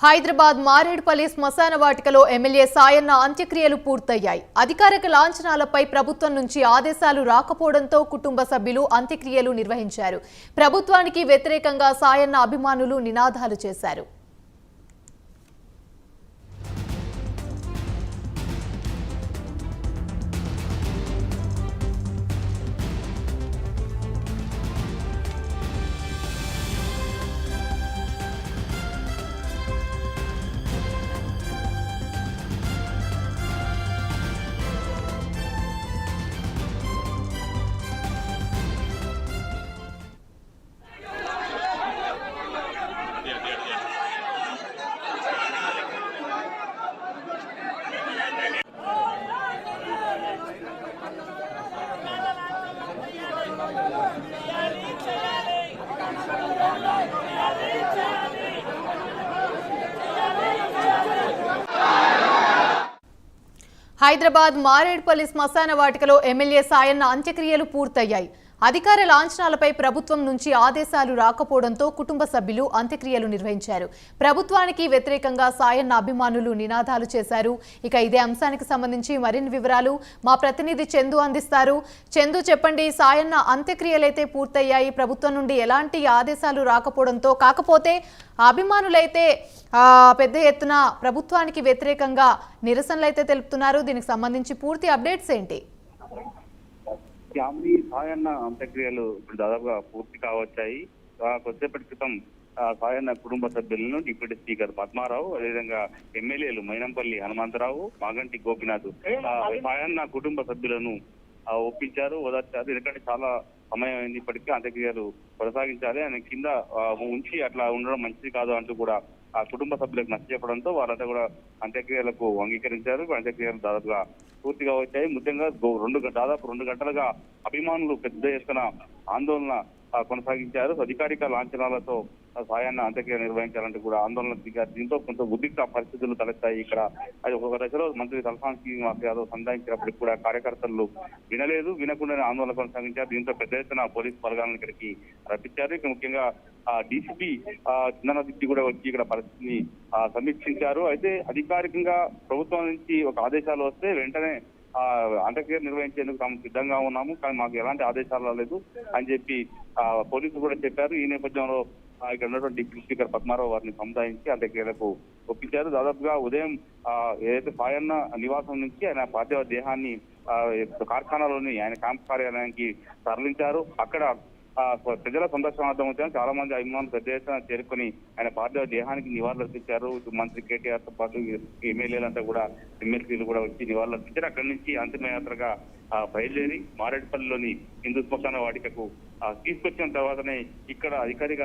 హైదరాబాద్ మారేడుపల్లి శ్మశాన వాటికలో ఎమ్మెల్యే సాయన్న అంత్యక్రియలు పూర్తయ్యాయి. అధికారిక లాంఛనాలపై ప్రభుత్వం నుంచి ఆదేశాలు రాకపోవడంతో కుటుంబ సభ్యులు అంత్యక్రియలు నిర్వహించారు. ప్రభుత్వానికి వ్యతిరేకంగా సాయన్న అభిమానులు నినాదాలు చేశారు. హైదరాబాద్ మారేడుపల్లి శ్మశాన వాటికలో ఎమ్మెల్యే సాయన్న అంత్యక్రియలు పూర్తయ్యాయి. అధికార లాంఛనాలపై ప్రభుత్వం నుంచి ఆదేశాలు రాకపోవడంతో కుటుంబ సభ్యులు అంత్యక్రియలు నిర్వహించారు. ప్రభుత్వానికి వ్యతిరేకంగా సాయన్న అభిమానులు నినాదాలు చేశారు. ఇక ఇదే అంశానికి సంబంధించి మరిన్ని వివరాలు మా ప్రతినిధి చందు అందిస్తారు. చందు, చెప్పండి, సాయన్న అంత్యక్రియలైతే పూర్తయ్యాయి. ప్రభుత్వం నుండి ఎలాంటి ఆదేశాలు రాకపోవడంతో, కాకపోతే అభిమానులైతే పెద్ద ఎత్తున ప్రభుత్వానికి వ్యతిరేకంగా నిరసనలు అయితే తెలుపుతున్నారు. దీనికి సంబంధించి పూర్తి అప్డేట్స్ ఏంటి? సాయన్న అంత్యక్రియలు ఇప్పుడు దాదాపుగా పూర్తి కావచ్చాయి. కొద్దిసేపటి క్రితం సాయన్న కుటుంబ సభ్యులను డిప్యూటీ స్పీకర్ పద్మారావు, అదేవిధంగా ఎమ్మెల్యేలు మైనంపల్లి హనుమంతరావు, మాగంటి గోపినాథ్ సాయన్న కుటుంబ సభ్యులను ఒప్పించారు, ఓదార్చారు. ఎందుకంటే చాలా సమయం అయింది, ఇప్పటికీ అంత్యక్రియలు కొనసాగించాలి, ఆయన కింద ఉంచి అట్లా ఉండడం మంచిది కాదు అంటూ కూడా ఆ కుటుంబ సభ్యులకు నచ్చ చెప్పడంతో వారంతా కూడా అంత్యక్రియలకు అంగీకరించారు. అంత్యక్రియలు దాదాపుగా పూర్తిగా వచ్చాయి. ముఖ్యంగా దాదాపు 2 గంటలుగా అభిమానులు పెద్ద ఎత్తున ఆందోళన కొనసాగించారు. అధికారిక లాంఛనాలతో సాయన్న అంత్యక్రియ నిర్వహించాలంటూ కూడా ఆందోళన దిగారు. దీంతో కొంత ఉద్రిక్త పరిస్థితులు తలెత్తాయి. ఇక్కడ అది ఒక దశలో మంత్రి తలసాని శ్రీనివాస్ యాదవ్ సంధానించినప్పటికీ కూడా కార్యకర్తలు వినకుండానే ఆందోళన కొనసాగించారు. దీంతో పెద్ద ఎత్తున పోలీసు బలగాలను ఇక్కడికి రప్పించారు. ఇక ముఖ్యంగా డీసీపీ చిన్నదిట్టి కూడా వచ్చి ఇక్కడ పరిస్థితిని సమీక్షించారు. అయితే అధికారికంగా ప్రభుత్వం నుంచి ఒక ఆదేశాలు వస్తే వెంటనే అంత్యక్రియ నిర్వహించేందుకు తాము సిద్ధంగా ఉన్నాము, కానీ మాకు ఎలాంటి ఆదేశాలు రాలేదు అని చెప్పి పోలీసులు కూడా చెప్పారు. ఈ నేపథ్యంలో ఇక్కడ ఉన్నటువంటి డిప్యూటీ స్పీకర్ పద్మారావు వారిని సముదాయించి అంత్యక్రియలకు ఒప్పించారు. దాదాపుగా ఉదయం ఏదైతే సాయన్న నివాసం నుంచి ఆయన పార్థివ దేహాన్ని కార్ఖానాలోని ఆయన క్యాంప్ కార్యాలయానికి తరలించారు. అక్కడ ప్రజల సందర్శనార్థం వచ్చారు. చాలా మంది అభిమానులు పెద్ద ఎత్తున చేరుకొని ఆయన పార్థివ దేహానికి నివాళులు అర్పించారు. మంత్రి కేటీఆర్ తో పాటు ఎమ్మెల్యేలంతా కూడా ఎమ్మెల్సీలు కూడా వచ్చి నివాళులు అర్పించారు. అక్కడి నుంచి అంతిమయాత్రగా బయలుదేరి మారేడుపల్లిలోని హిందూ శ్మశాన వాటికకు తీసుకొచ్చిన తర్వాతనే ఇక్కడ అధికారిక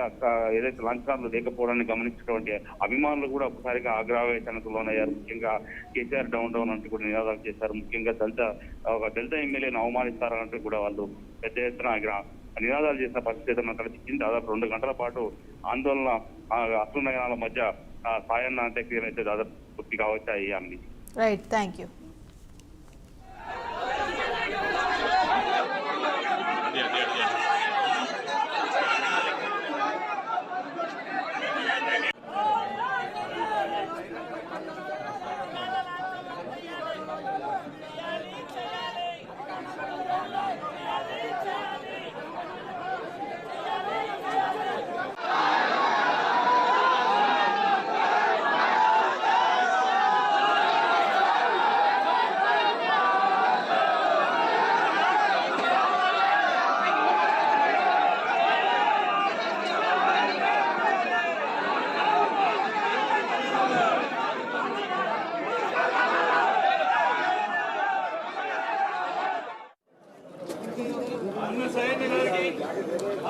ఏదైతే లాంఛనాలు లేకపోవడాన్ని గమనించినటువంటి అభిమానులు కూడా ఒకసారిగా ఆగ్రహవేశానికి లోనయ్యారు. ముఖ్యంగా కేసీఆర్ డౌన్ డౌన్ అంటూ కూడా నినాదాలు చేశారు. ముఖ్యంగా దళిత ఎమ్మెల్యేను అవమానిస్తారంటూ కూడా వాళ్ళు పెద్ద ఎత్తున నినాదాలు చేసిన పరిస్థితి మనం కనిపించింది. దాదాపు 2 గంటల పాటు ఆందోళన అసలు మధ్య సాయన్న అంత్యక్రియలు అయితే దాదాపు పూర్తి కావచ్చాయి. అన్ని రైట్, థ్యాంక్ యూ.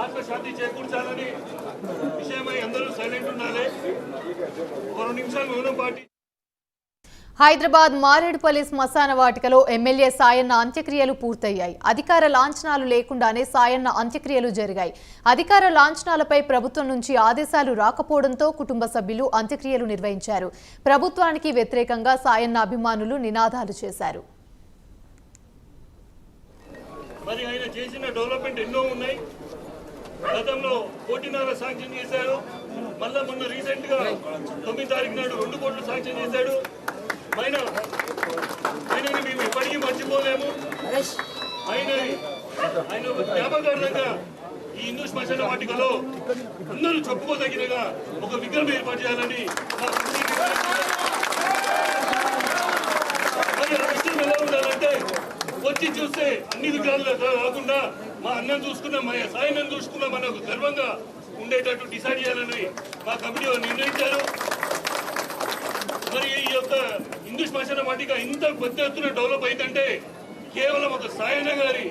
ఆత్మశాంతి చేకూర్చాలని విషయమై అందరూ సైలెంట్ ఉండాలి. 2 నిమిషాలు మౌనం పాటి. హైదరాబాద్ మారేడుపల్లి శ్మశాన వాటికలో ఎమ్మెల్యే సాయన్న అంత్యక్రియలు పూర్తయ్యాయి. అధికార లాంఛనాలు లేకుండానే సాయన్న అంత్యక్రియలు జరిగాయి. అధికార లాంఛనాలపై ప్రభుత్వం నుంచి ఆదేశాలు రాకపోవడంతో కుటుంబ సభ్యులు అంత్యక్రియలు నిర్వహించారు. ప్రభుత్వానికి వ్యతిరేకంగా సాయన్న అభిమానులు నినాదాలు చేశారు. మరి ఆయన చేసిన డెవలప్మెంట్ ఎన్నో ఉన్నాయి. గతంలో 1.5 శాంక్షన్ చేశారు. మళ్ళా మొన్న రీసెంట్ గా 9 తారీఖు నాడు 2 కోట్లు శాంక్షన్ చేశాడు. ఆయనని మేము ఎప్పటికీ మర్చిపోలేము. ఆయన జ్ఞాపకార్థంగా ఈ హిందూ శ్మశాన వాటికలో అందరూ చెప్పుకోదగినగా ఒక విగ్రహం ఏర్పాటు చేయాలని మా కమిటీ మరి ఆ విషయం ఎలా ఉండాలంటే వచ్చి చూస్తే అన్ని విగ్రహాలు కాకుండా మా అన్నం చూసుకున్నా మా సాయనం చూసుకున్నా మనకు గర్వంగా ఉండేటట్టు డిసైడ్ చేయాలని మా కమిటీ నిర్ణయించారు. మరి ఈ యొక్క హిందూ శ్మశాన వాటిక ఇంత పెద్ద ఎత్తున డెవలప్ అయిందంటే కేవలం ఒక సాయన్న గారి